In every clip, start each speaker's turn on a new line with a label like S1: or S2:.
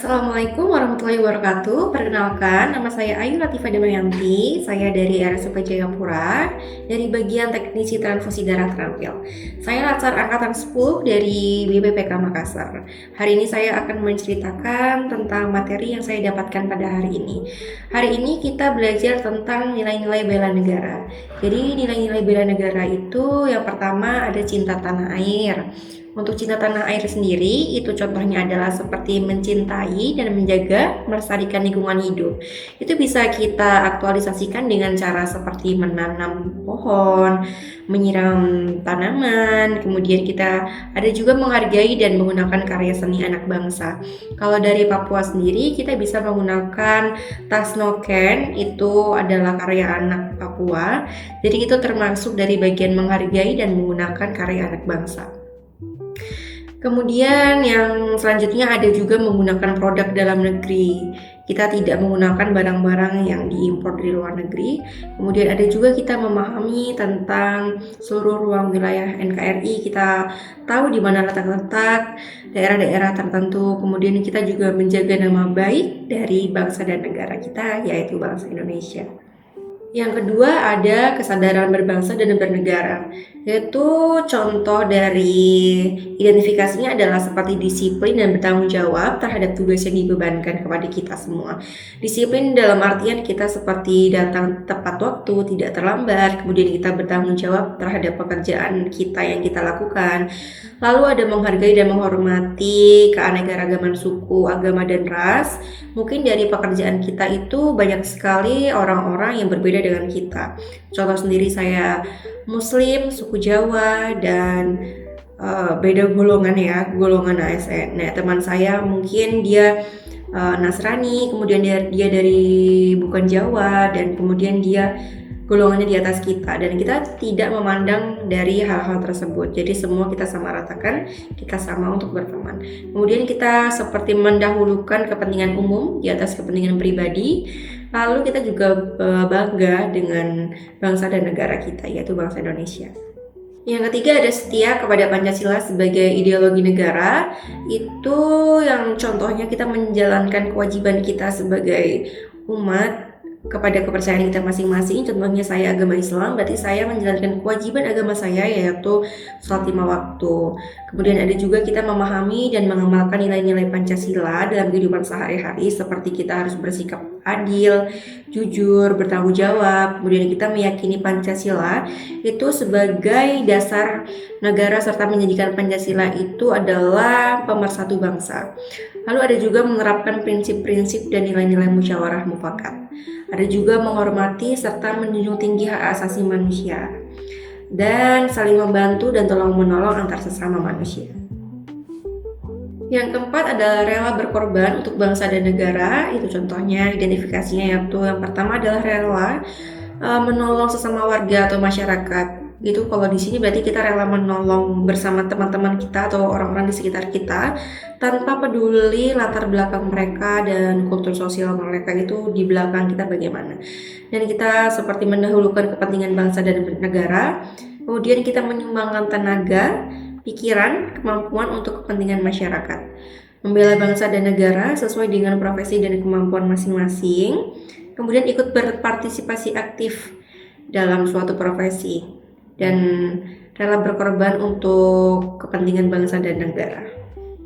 S1: Assalamualaikum warahmatullahi wabarakatuh. Perkenalkan, nama saya Ayu Latifah Damayanti. Saya dari RSUP Jayapura, dari bagian teknisi transfusi darah terampil. Saya latar angkatan 10 dari BPPK Makassar. Hari ini saya akan menceritakan tentang materi yang saya dapatkan pada hari ini. Hari ini kita belajar tentang nilai-nilai bela negara. Jadi nilai-nilai bela negara itu yang pertama ada cinta tanah air. Untuk cinta tanah air sendiri, itu contohnya adalah seperti mencintai dan menjaga, melestarikan lingkungan hidup. Itu bisa kita aktualisasikan dengan cara seperti menanam pohon, menyiram tanaman, kemudian kita ada juga menghargai dan menggunakan karya seni anak bangsa. Kalau dari Papua sendiri, kita bisa menggunakan tas noken, itu adalah karya anak Papua. Jadi itu termasuk dari bagian menghargai dan menggunakan karya anak bangsa. Kemudian yang selanjutnya ada juga menggunakan produk dalam negeri. Kita tidak menggunakan barang-barang yang diimpor dari luar negeri. Kemudian ada juga kita memahami tentang seluruh ruang wilayah NKRI. Kita tahu di mana letak-letak daerah-daerah tertentu. Kemudian kita juga menjaga nama baik dari bangsa dan negara kita, yaitu bangsa Indonesia. Yang kedua ada kesadaran berbangsa dan bernegara, yaitu contoh dari identifikasinya adalah seperti disiplin dan bertanggung jawab terhadap tugas yang dibebankan kepada kita semua. Disiplin dalam artian kita seperti datang tepat waktu, tidak terlambat, kemudian kita bertanggung jawab terhadap pekerjaan kita yang kita lakukan. Lalu ada menghargai dan menghormati keanekaragaman suku, agama, dan ras. Mungkin dari pekerjaan kita itu banyak sekali orang-orang yang berbeda dengan kita. Contoh sendiri saya Muslim, suku Jawa, dan beda golongan ya, golongan ASN. Nah, teman saya mungkin dia Nasrani, kemudian dia dari bukan Jawa, dan kemudian dia golongannya di atas kita, dan kita tidak memandang dari hal-hal tersebut. Jadi semua kita sama ratakan, kita sama untuk berteman. Kemudian kita seperti mendahulukan kepentingan umum di atas kepentingan pribadi. Lalu kita juga bangga dengan bangsa dan negara kita, yaitu bangsa Indonesia. Yang ketiga ada setia kepada Pancasila sebagai ideologi negara. Itu yang contohnya kita menjalankan kewajiban kita sebagai umat kepada kepercayaan kita masing-masing. Contohnya saya agama Islam, berarti saya menjalankan kewajiban agama saya, yaitu sholat 5 waktu. Kemudian ada juga kita memahami dan mengamalkan nilai-nilai Pancasila dalam kehidupan sehari-hari, seperti kita harus bersikap adil, jujur, bertanggung jawab. Kemudian kita meyakini Pancasila itu sebagai dasar negara, serta menjadikan Pancasila itu adalah pemersatu bangsa. Lalu ada juga menerapkan prinsip-prinsip dan nilai-nilai musyawarah mufakat. Ada juga menghormati serta menjunjung tinggi hak asasi manusia, dan saling membantu dan tolong-menolong antar sesama manusia. Yang keempat adalah rela berkorban untuk bangsa dan negara. Itu contohnya identifikasinya, yaitu yang pertama adalah rela menolong sesama warga atau masyarakat. Gitu, kalau di sini berarti kita rela menolong bersama teman-teman kita atau orang-orang di sekitar kita tanpa peduli latar belakang mereka dan kultur sosial mereka itu di belakang kita bagaimana. Dan kita seperti mendahulukan kepentingan bangsa dan negara. Kemudian kita menyumbangkan tenaga, pikiran, kemampuan untuk kepentingan masyarakat. Membela bangsa dan negara sesuai dengan profesi dan kemampuan masing-masing. Kemudian ikut berpartisipasi aktif dalam suatu profesi, dan rela berkorban untuk kepentingan bangsa dan negara.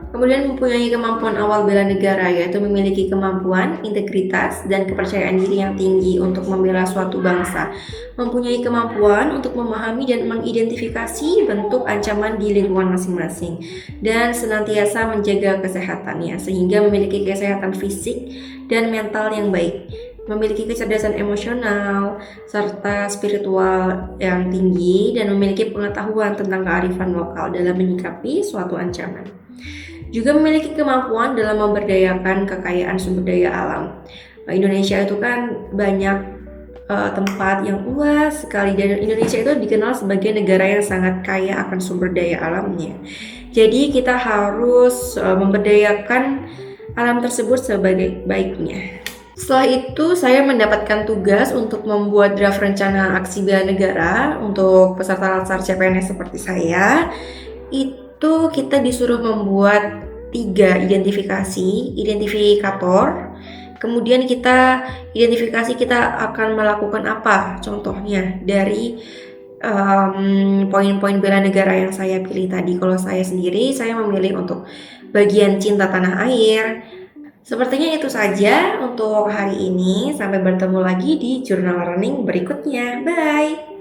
S1: Kemudian mempunyai kemampuan awal bela negara, yaitu memiliki kemampuan, integritas, dan kepercayaan diri yang tinggi untuk membela suatu bangsa. Mempunyai kemampuan untuk memahami dan mengidentifikasi bentuk ancaman di lingkungan masing-masing, dan senantiasa menjaga kesehatannya, sehingga memiliki kesehatan fisik dan mental yang baik. Memiliki kecerdasan emosional serta spiritual yang tinggi, dan memiliki pengetahuan tentang kearifan lokal dalam menyikapi suatu ancaman. Juga memiliki kemampuan dalam memberdayakan kekayaan sumber daya alam. Indonesia itu kan banyak tempat yang luas sekali, dan Indonesia itu dikenal sebagai negara yang sangat kaya akan sumber daya alamnya. Jadi kita harus memberdayakan alam tersebut sebagai baiknya. Setelah itu saya mendapatkan tugas untuk membuat draft rencana aksi bela negara untuk peserta latsar CPNS seperti saya. Itu kita disuruh membuat 3 identifikator. Kemudian kita identifikasi kita akan melakukan apa contohnya dari poin-poin bela negara yang saya pilih tadi. Kalau saya sendiri, saya memilih untuk bagian cinta tanah air. Sepertinya itu saja untuk hari ini. Sampai bertemu lagi di jurnal running berikutnya. Bye!